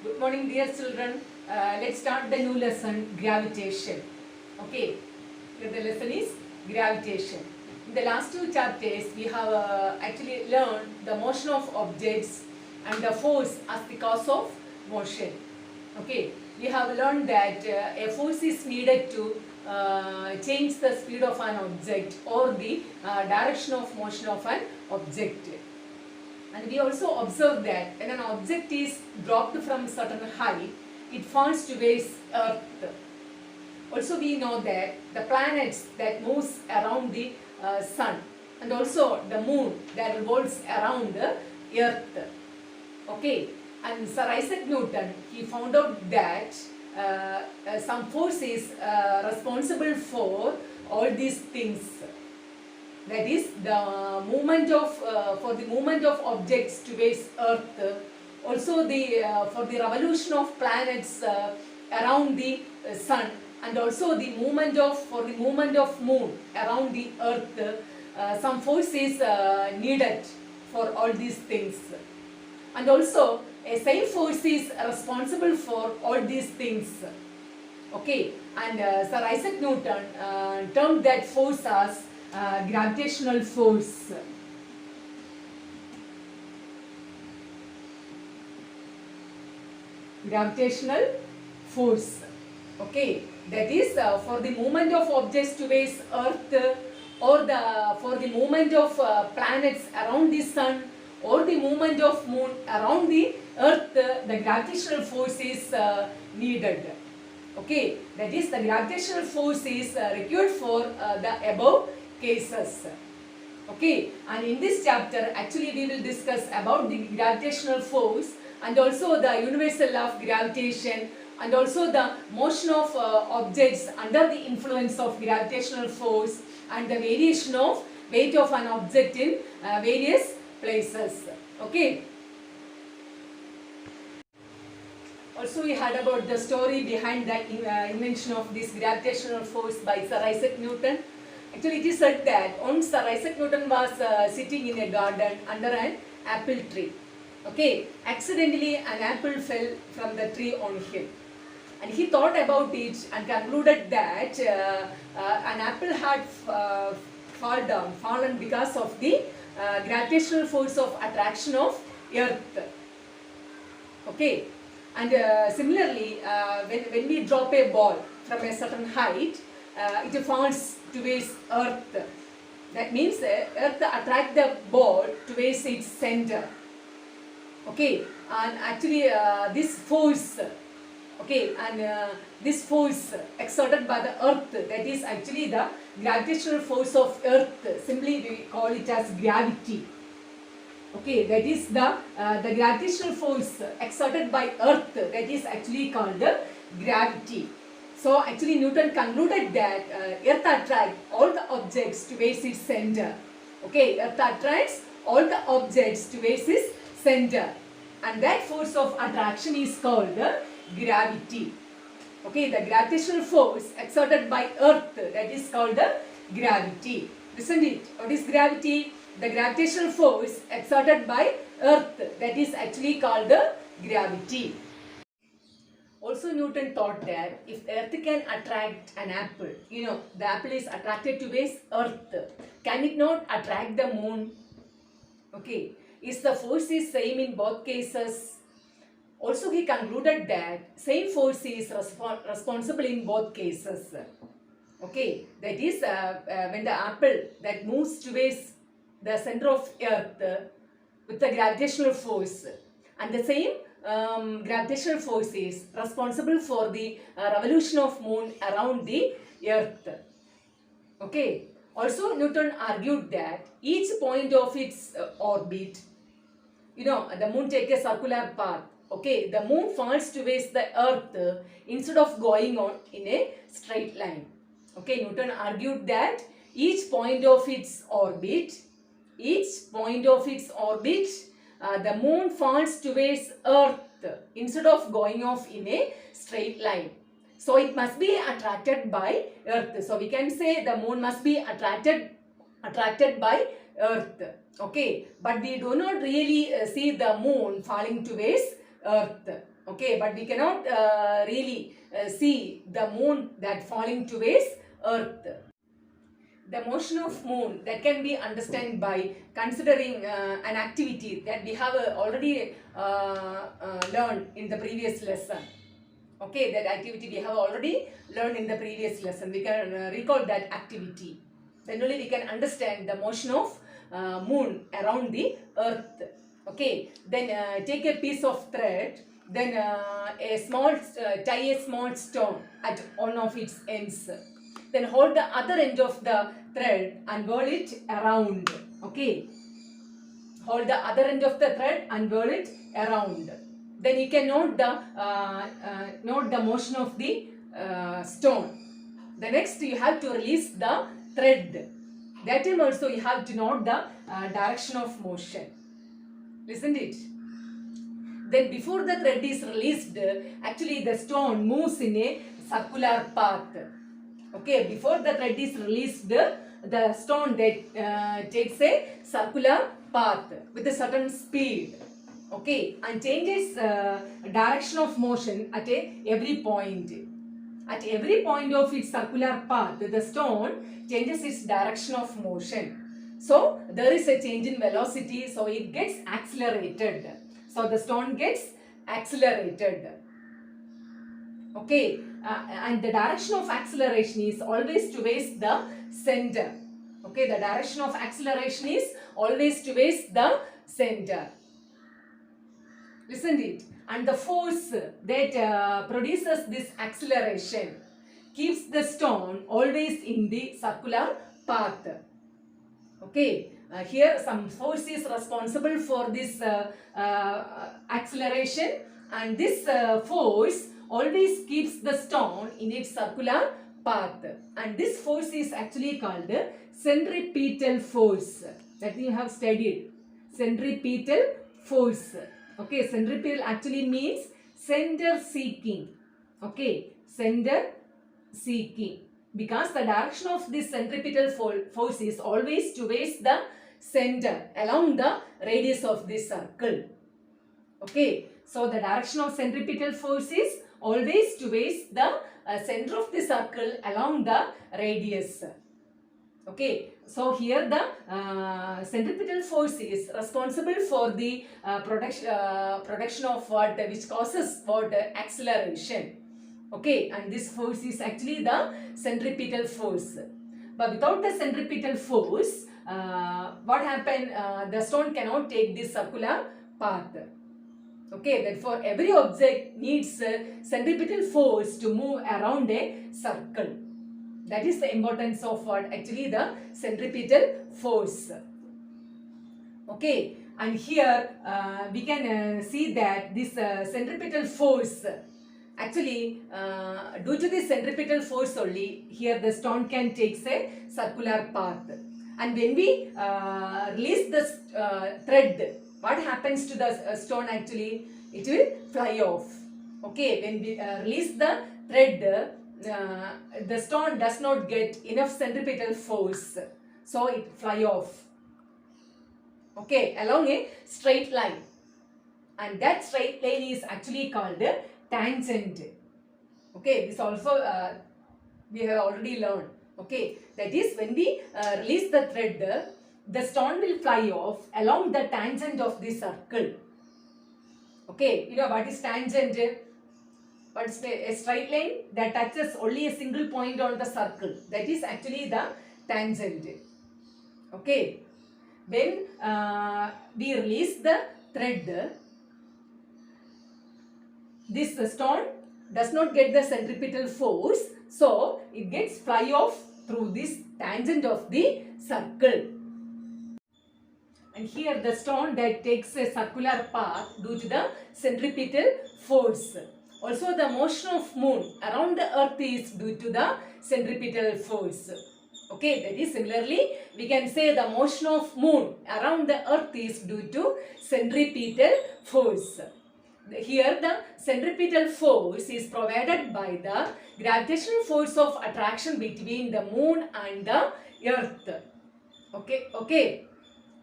Good morning, dear children. Let's start the new lesson, gravitation. Okay, here the lesson is gravitation. In the last two chapters, we have actually learned the motion of objects and the force as the cause of motion. Okay, we have learned that a force is needed to change the speed of an object or the direction of motion of an object. And we also observe that when an object is dropped from certain height, it falls towards Earth. Also we know that the planets that moves around the sun and also the moon that revolves around the Earth. Okay, and Sir Isaac Newton, he found out that some force is responsible for all these things. That is the movement of for the movement of objects towards Earth, also the for the revolution of planets around the sun, and also the movement of for the movement of moon around the Earth. Some force is needed for all these things, and also a same force is responsible for all these things. Okay, and Sir Isaac Newton termed that force as gravitational force. Gravitational force. Okay, that is for the movement of objects towards Earth, or for the movement of planets around the sun, or the movement of moon around the Earth, the gravitational force is needed. Okay, that is the gravitational force is required for the above cases. Okay, and in this chapter actually we will discuss about the gravitational force and also the universal law of gravitation and also the motion of objects under the influence of gravitational force and the variation of weight of an object in various places. Okay. Also we heard about the story behind the invention of this gravitational force by Sir Isaac Newton. Actually it is said that once Sir Isaac Newton was sitting in a garden under an apple tree. Okay, accidentally an apple fell from the tree on him. And he thought about it and concluded that an apple had fallen because of the gravitational force of attraction of Earth. Okay, and similarly when we drop a ball from a certain height, it falls towards Earth. That means Earth attracts the ball towards its center. Okay, and actually this force, okay, and this force exerted by the Earth, that is actually the gravitational force of Earth. Simply we call it as gravity. Okay, that is the gravitational force exerted by Earth, that is actually called the gravity. So actually Newton concluded that Earth attracts all the objects towards its center. Okay, Earth attracts all the objects towards its center, and that force of attraction is called the gravity. Okay, the gravitational force exerted by Earth, that is called the gravity. Listen it. What is gravity? The gravitational force exerted by Earth, that is actually called the gravity. Also Newton thought that if Earth can attract an apple, the apple is attracted towards Earth, can it not attract the moon? Okay, is the force is same in both cases? Also he concluded that same force is responsible in both cases. Okay, that is when the apple that moves towards the center of Earth with the gravitational force, and the same gravitational force is responsible for the revolution of moon around the Earth. Okay. Also Newton argued that each point of its orbit, the moon takes a circular path. Okay, the moon falls towards the Earth instead of going on in a straight line. Okay, Newton argued that each point of its orbit, the moon falls towards Earth instead of going off in a straight line. So it must be attracted by Earth. So we can say the moon must be attracted by Earth. Okay, but we do not really see the moon falling towards earth. Okay, but we cannot really see the moon that falling towards earth. The motion of moon that can be understood by considering an activity that we have already learned in the previous lesson. Okay, that activity we have already learned in the previous lesson. We can recall that activity. Then only we can understand the motion of moon around the earth. Okay, then take a piece of thread, then tie a small stone at one of its ends. Then hold the other end of the thread and whirl it around. Okay, hold the other end of the thread and whirl it around. Then you can note the motion of the stone. The next you have to release the thread. That time also you have to note the direction of motion. Listen it. Then before the thread is released, actually the stone moves in a circular path. Okay, before the thread is released, the stone that takes a circular path with a certain speed. Okay, and changes direction of motion at every point. At every point of its circular path, the stone changes its direction of motion. So there is a change in velocity, so it gets accelerated. So the stone gets accelerated. Okay, and the direction of acceleration is always towards the center. Okay, the direction of acceleration is always towards the center. Listen it. And the force that produces this acceleration keeps the stone always in the circular path. Okay, here some force is responsible for this acceleration, and this force always keeps the stone in its circular path, and this force is actually called centripetal force that we have studied. Centripetal force. Okay, centripetal actually means center seeking. Okay, center seeking, because the direction of this centripetal force is always towards the center along the radius of this circle. Okay, so the direction of centripetal force is always towards the center of the circle along the radius. Okay, so here the centripetal force is responsible for the production of what, which causes what, acceleration. Okay, and this force is actually the centripetal force. But without the centripetal force, what happened? The stone cannot take this circular path. Okay, therefore every object needs centripetal force to move around a circle. That is the importance of what, actually the centripetal force. Okay, and here we can see that this centripetal force, actually due to this centripetal force only, here the stone can take a circular path. And when we release this thread, what happens to the stone? Actually it will fly off. Okay, when we release the thread, the stone does not get enough centripetal force, so it fly off. Okay, along a straight line, and that straight line is actually called a tangent. Okay, this also we have already learned. Okay, that is when we release the thread, the stone will fly off along the tangent of the circle. Okay, you know what is tangent? But a straight line that touches only a single point on the circle, that is actually the tangent. Okay, when we release the thread, this stone does not get the centripetal force, so it gets fly off through this tangent of the circle. And here the stone that takes a circular path due to the centripetal force. Also the motion of moon around the earth is due to the centripetal force. Okay, that is similarly we can say the motion of moon around the earth is due to centripetal force. Here the centripetal force is provided by the gravitational force of attraction between the moon and the earth. Okay.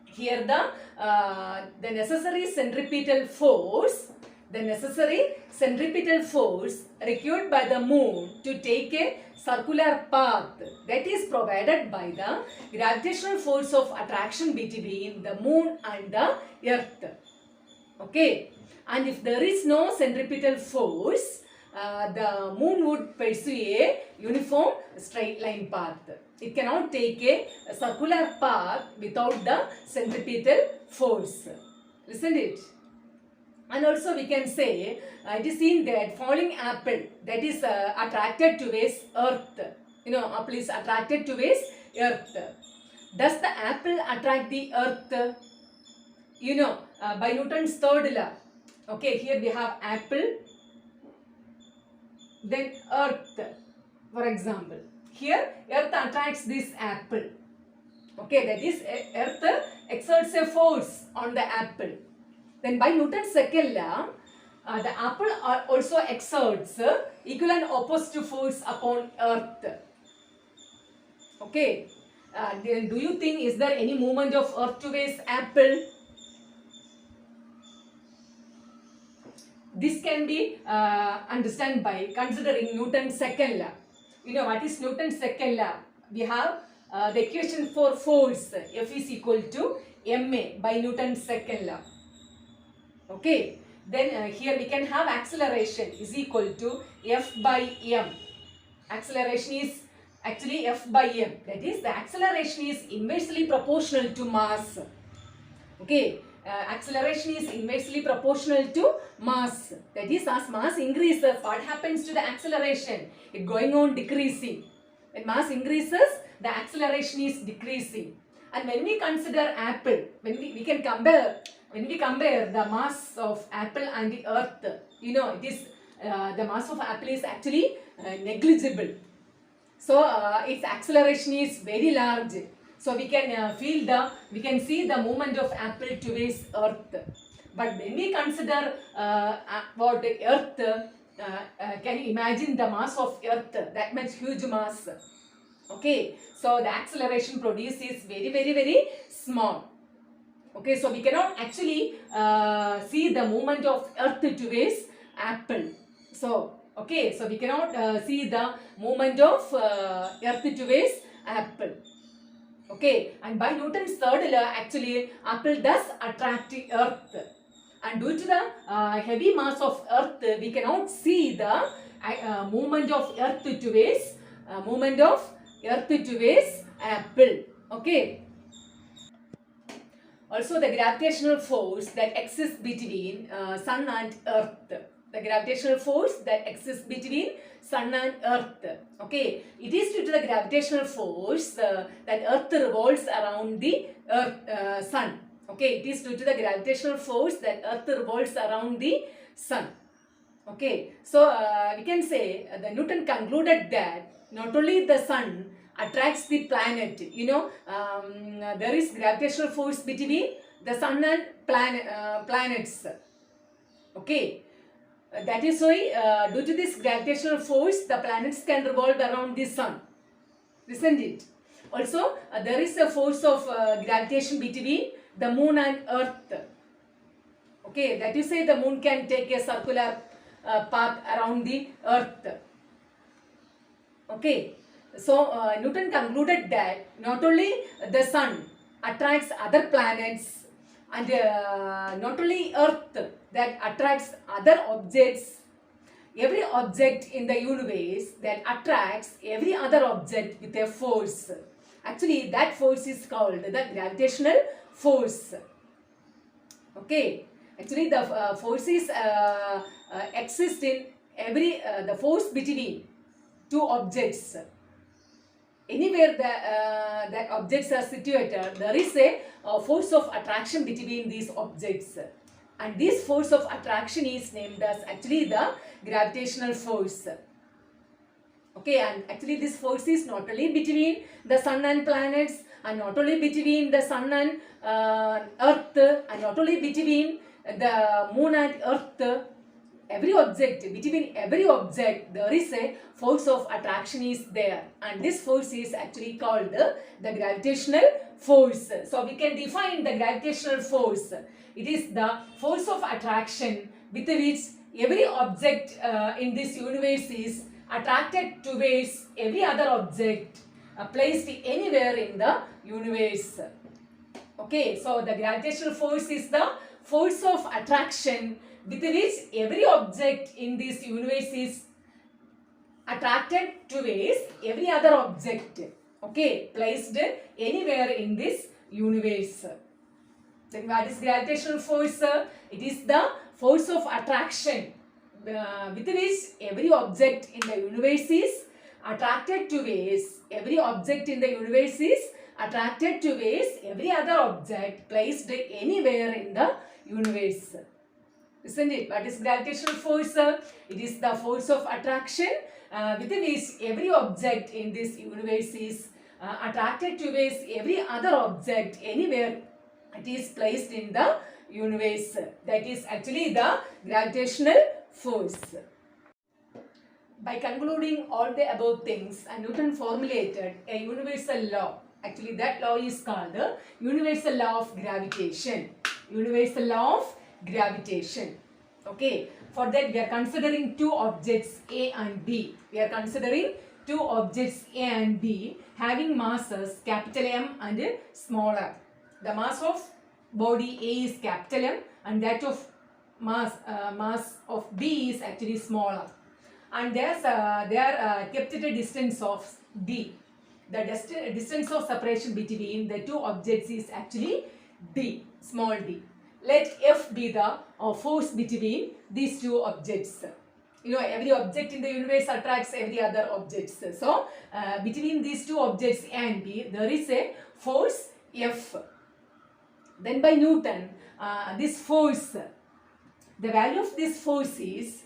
Here the necessary centripetal force the necessary centripetal force required by the moon to take a circular path that is provided by the gravitational force of attraction between the moon and the earth. Okay, and if there is no centripetal force, the moon would pursue a uniform straight line path. It cannot take a circular path without the centripetal force. Isn't it? And also we can say it is seen that falling apple that is attracted towards earth. Apple is attracted towards earth. Does the apple attract the earth? By Newton's third law. Okay, here we have apple, then earth. For example, here earth attracts this apple. Okay, that is earth exerts a force on the apple. Then by Newton's second law, the apple also exerts equal and opposite force upon earth. Okay, then do you think is there any movement of earth towards apple? This can be understood by considering Newton's second law. What is Newton's second law? We have the equation for force F is equal to ma by Newton's second law. Okay, then here we can have acceleration is equal to F by m. Acceleration is actually F by m. That is, the acceleration is inversely proportional to mass. Okay, acceleration is inversely proportional to mass. That is, as mass increases, what happens to the acceleration? It going on decreasing. When mass increases, the acceleration is decreasing. And when we consider apple, when we compare the mass of apple and the earth, it is the mass of apple is actually negligible. So its acceleration is very large. So we can we can see the movement of apple towards earth. But when we consider about the earth, can you imagine the mass of earth? That much huge mass. Okay, so the acceleration produced is very, very, very small. Okay, so we cannot actually see the movement of earth towards apple. So, okay, so we cannot see the movement of earth towards apple. Okay, and by Newton's third law, actually, apple does attract the earth. And due to the heavy mass of earth, we cannot see the movement of earth towards apple. Okay. Also, the gravitational force that exists between sun and earth. The gravitational force that exists between sun and earth. Okay, it is due to the gravitational force that earth revolves around the sun. Okay, it is due to the gravitational force that earth revolves around the sun. Okay, so we can say the Newton concluded that not only the sun attracts the planet, there is gravitational force between the sun and planets. Okay, that is why due to this gravitational force, the planets can revolve around the sun. Isn't it? Also, there is a force of gravitation between the moon and earth. Okay, that is why the moon can take a circular path around the earth. Okay, so Newton concluded that not only the sun attracts other planets and not only earth that attracts other objects, every object in the universe that attracts every other object with a force. Actually, that force is called the gravitational force. Okay, actually the forces exist in the force between two objects. Anywhere that objects are situated, there is a force of attraction between these objects. And this force of attraction is named as actually the gravitational force. Okay, and actually this force is not only between the sun and planets, and not only between the sun and earth, and not only between the moon and earth. Between every object, there is a force of attraction is there, and this force is actually called the gravitational force. So we can define the gravitational force. It is the force of attraction with which every object in this universe is attracted towards every other object placed anywhere in the universe. Okay, so the gravitational force is the force of attraction with which every object in this universe is attracted towards every other object, okay, placed anywhere in this universe. Then what is gravitational force? It is the force of attraction with which every object in the universe is attracted towards every object in the universe is attracted towards every other object placed anywhere in the universe. Isn't it? What is gravitational force? It is the force of attraction with which every object in this universe is attracted towards every other object anywhere it is placed in the universe. That is actually the gravitational force. By concluding all the above things, Newton formulated a universal law. Actually, that law is called the universal law of gravitation. Universal law of gravitation. Okay, for that we are considering two objects A and B. We are considering two objects A and B having masses capital M and small m. The mass of body A is capital M and that of mass of B is actually smaller. And they are kept at a distance of D. The distance of separation between the two objects is actually D, small d. Let F be the force between these two objects. You know, every object in the universe attracts every other objects. So, between these two objects A and B, there is a force F. Then by Newton, this force, the value of this force is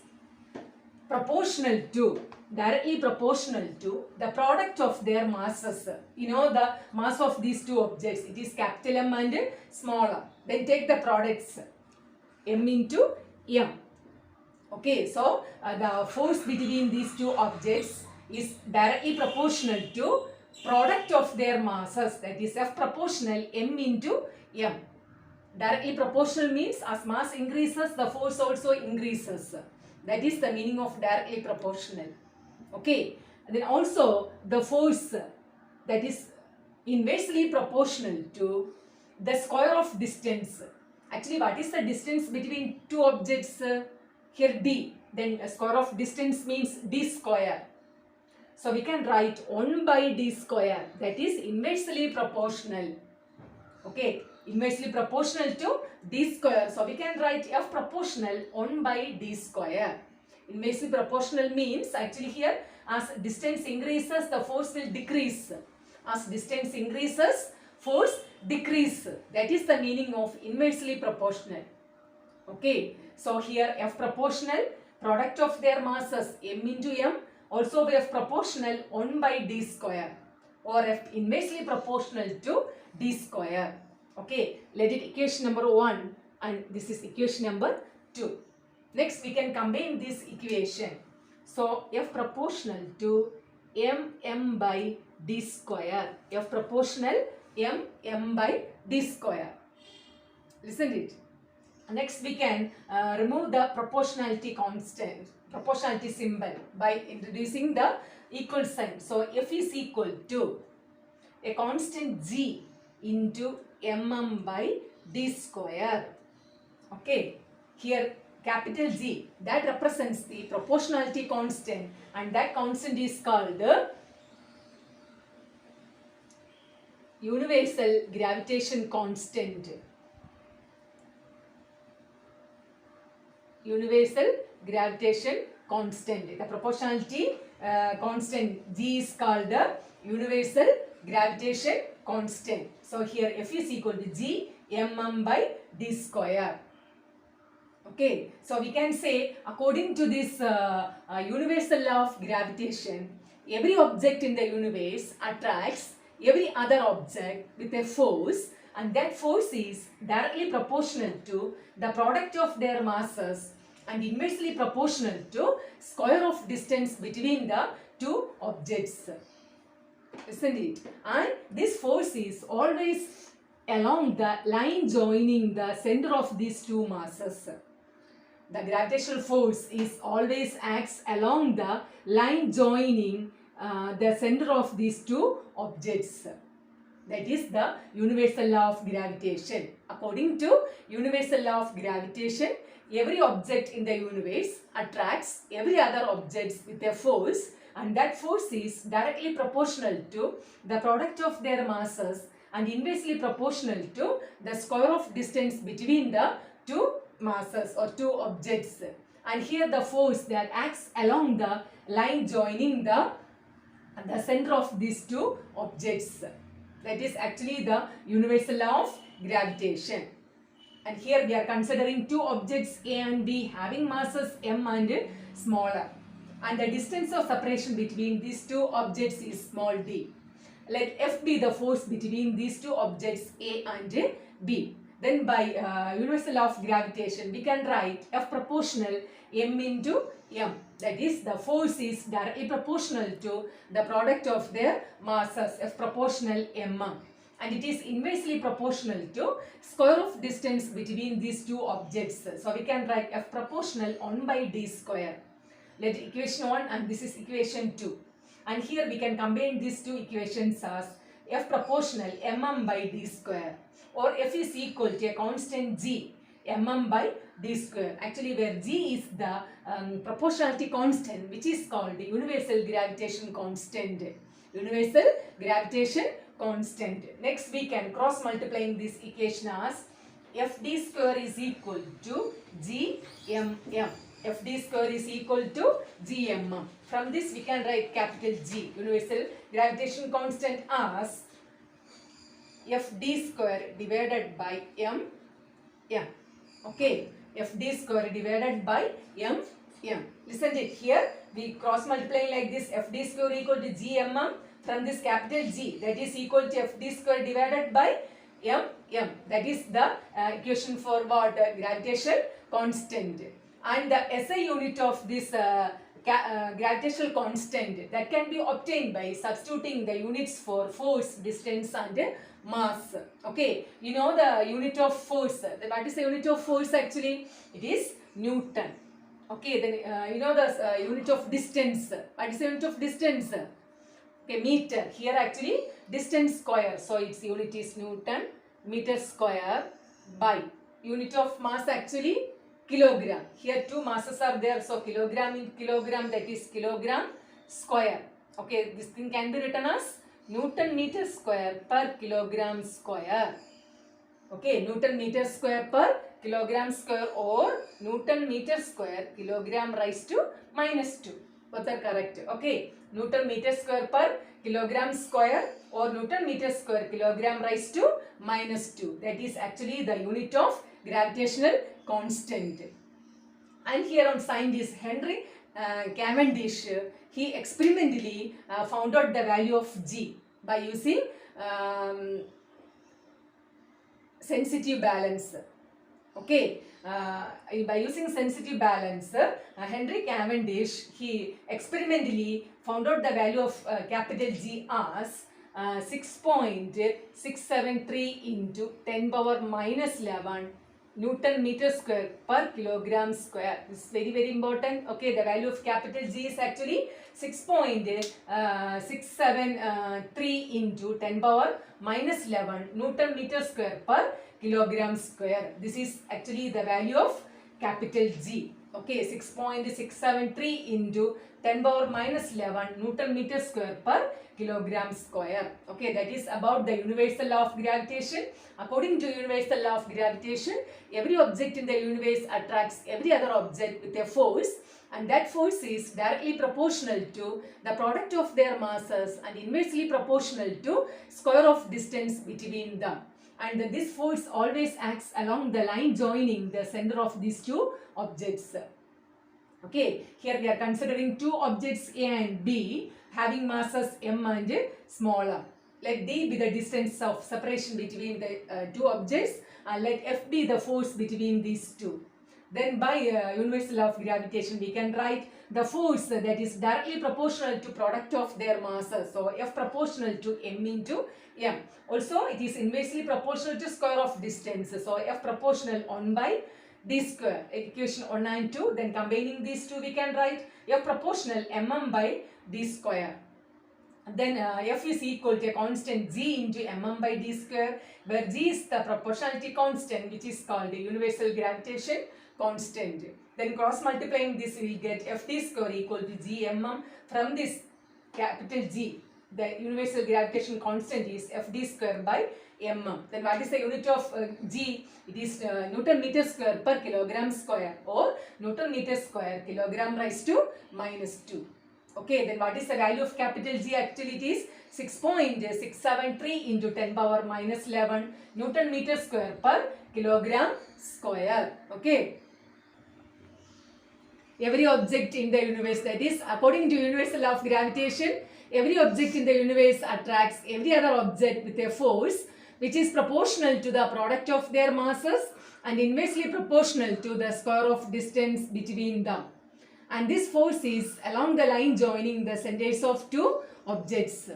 proportional to, directly proportional to the product of their masses. You know the mass of these two objects, it is capital M and small m. Then take the products, M into M. Okay, so the force between these two objects is directly proportional to product of their masses, that is F proportional M into M. Directly proportional means as mass increases, the force also increases. That is the meaning of directly proportional. Okay. And then also the force that is inversely proportional to the square of distance. Actually, what is the distance between two objects? Here D. Then a square of distance means D square. So we can write 1 by D square. That is inversely proportional. Okay. Inversely proportional to D square. So we can write F proportional 1 by D square. Inversely proportional means actually here as distance increases the force will decrease. As distance increases force decrease. That is the meaning of inversely proportional. Okay. So here F proportional, product of their masses M into M, also F proportional 1 by D square, or F inversely proportional to D square. Okay, let it equation number 1 and this is equation number 2. Next we can combine this equation. So F proportional to M by D square. F proportional M by D square. Listen it. Next we can remove the proportionality constant, proportionality symbol by introducing the equal sign. So F is equal to a constant G into mm by D square. Okay, here capital G, that represents the proportionality constant and that constant is called the universal gravitation constant. Universal gravitation constant. The proportionality constant G is called the universal gravitation constant. So here F is equal to G mm by D square. Okay, so we can say according to this universal law of gravitation, every object in the universe attracts every other object with a force, and that force is directly proportional to the product of their masses and inversely proportional to square of distance between the two objects. Isn't it? And this force is always along the line joining the center of these two masses. the gravitational force is always acts along the line joining the center of these two objects. That is the universal law of gravitation. According to universal law of gravitation, every object in the universe attracts every other object with a force, and that force is directly proportional to the product of their masses and inversely proportional to the square of distance between the two masses or two objects. And here the force that acts along the line joining the center of these two objects. That is actually the universal law of gravitation. And here we are considering two objects A and B having masses m and smaller. And the distance of separation between these two objects is small d. Let F be the force between these two objects A and B. Then by universal law of gravitation we can write F proportional m into m. That is, the force is directly proportional to the product of their masses, F proportional m, and it is inversely proportional to square of distance between these two objects. So we can write F proportional 1 by d square. Let equation 1 and this is equation 2. And here we can combine these two equations as F proportional mm by d square, or F is equal to a constant g, mm by d square. Actually, where g is the proportionality constant, which is called the universal gravitation constant. Universal gravitation constant. Next, we can cross multiplying this equation as Fd square is equal to gmm. Fd square is equal to gmm. From this, we can write capital G, universal gravitation constant, as Fd square divided by m. Okay, Fd square divided by m. Listen to it. Here we cross multiplying like this. Fd square equal to gmm. From this capital G, that is equal to Fd square divided by m. That is the equation for what? Gravitational constant. And the SI unit of this gravitational constant that can be obtained by substituting the units for force, distance and mass. Okay, you know the unit of force. What is the unit of force actually? It is Newton. Okay, then you know the unit of distance. What is the unit of distance? Okay, meter. Here actually distance square. So its unit is Newton meter square by unit of mass actually kilogram. Here two masses are there. So kilogram in kilogram, that is kilogram square. Okay, this thing can be written as Newton meter square per kilogram square. Okay, Newton meter square per kilogram square, or Newton meter square kilogram raised to minus 2. Both are correct. Okay, Newton meter square per kilogram square or Newton meter square kilogram raised to minus 2. That is actually the unit of gravitational constant. And here on scientist Henry Cavendish, he experimentally found out the value of G by using sensitive balance. Okay, by using sensitive balance, Henry Cavendish, he experimentally found out the value of capital G as 6.673 into 10 power minus 11 Newton meter square per kilogram square. This is very, very important. Okay, the value of capital G is actually 6.673 into 10 power minus 11 Newton meter square per kilogram square. This is actually the value of capital G. Okay, 6.673 into 10 power minus 11 Newton meter square per kilogram square. Okay, that is about the universal law of gravitation. According to universal law of gravitation, every object in the universe attracts every other object with a force, and that force is directly proportional to the product of their masses and inversely proportional to square of distance between them. And this force always acts along the line joining the center of these two objects. Okay, here we are considering two objects A and B having masses m and smaller. Let D be the distance of separation between the two objects, and let F be the force between these two. Then by universal law of gravitation we can write the force that is directly proportional to product of their masses. So F proportional to m into m. Also it is inversely proportional to square of distance. So F proportional 1 by d square. Equation 1 and 2. Then combining these two we can write F proportional mm by d square. Then F is equal to a constant g into mm by d square, where g is the proportionality constant, which is called the universal gravitation constant. Then cross multiplying this, we will get F d square equal to g mm. From this capital G, the universal gravitation constant is F d square by mm. Then what is the unit of G? It is Newton meter square per kilogram square, or Newton meter square kilogram raised to minus 2. Okay, then what is the value of capital G? Actually, it is 6.673 into 10 power minus 11 Newton meter square per kilogram square. Okay. Every object in the universe, that is, according to universal law of gravitation, every object in the universe attracts every other object with a force which is proportional to the product of their masses and inversely proportional to the square of distance between them. And this force is along the line joining the centers of two objects.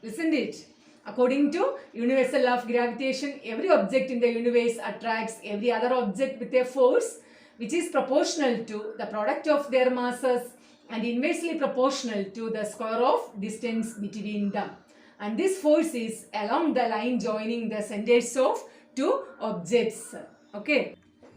Listen to it. According to universal law of gravitation, every object in the universe attracts every other object with a force which is proportional to the product of their masses and inversely proportional to the square of distance between them. And this force is along the line joining the centers of two objects. Okay.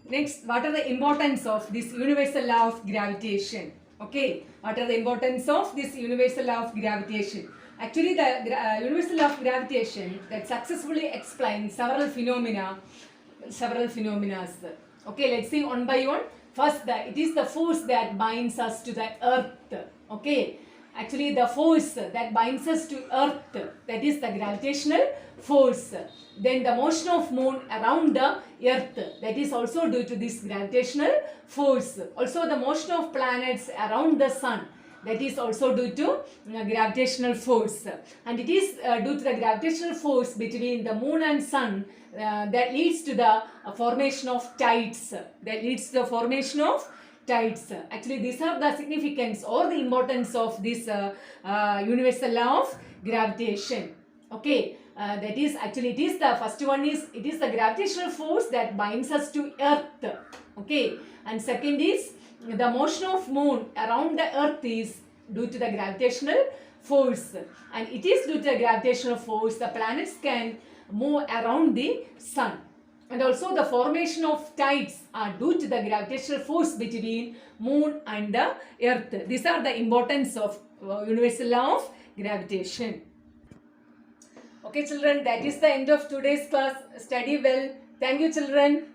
Next, what are the importance of this universal law of gravitation? Okay, what are the importance of this universal law of gravitation? Actually, the universal law of gravitation that successfully explains several phenomena. Okay, let's see one by one. First, it is the force that binds us to the earth. Okay, actually the force that binds us to earth, that is the gravitational force. Then the motion of moon around the earth, that is also due to this gravitational force. Also the motion of planets around the sun, that is also due to gravitational force. And it is due to the gravitational force between the moon and sun that leads to the formation of tides. Actually, these are the significance or the importance of this universal law of gravitation. Okay, that is actually, it is the first one is, it is the gravitational force that binds us to earth. Okay, and second is the motion of moon around the earth is due to the gravitational force, and it is due to the gravitational force the planets can move around the sun. And also the formation of tides are due to the gravitational force between moon and the earth. These are the importance of universal law of gravitation. Okay children, that is the end of today's class. Study well. Thank you children.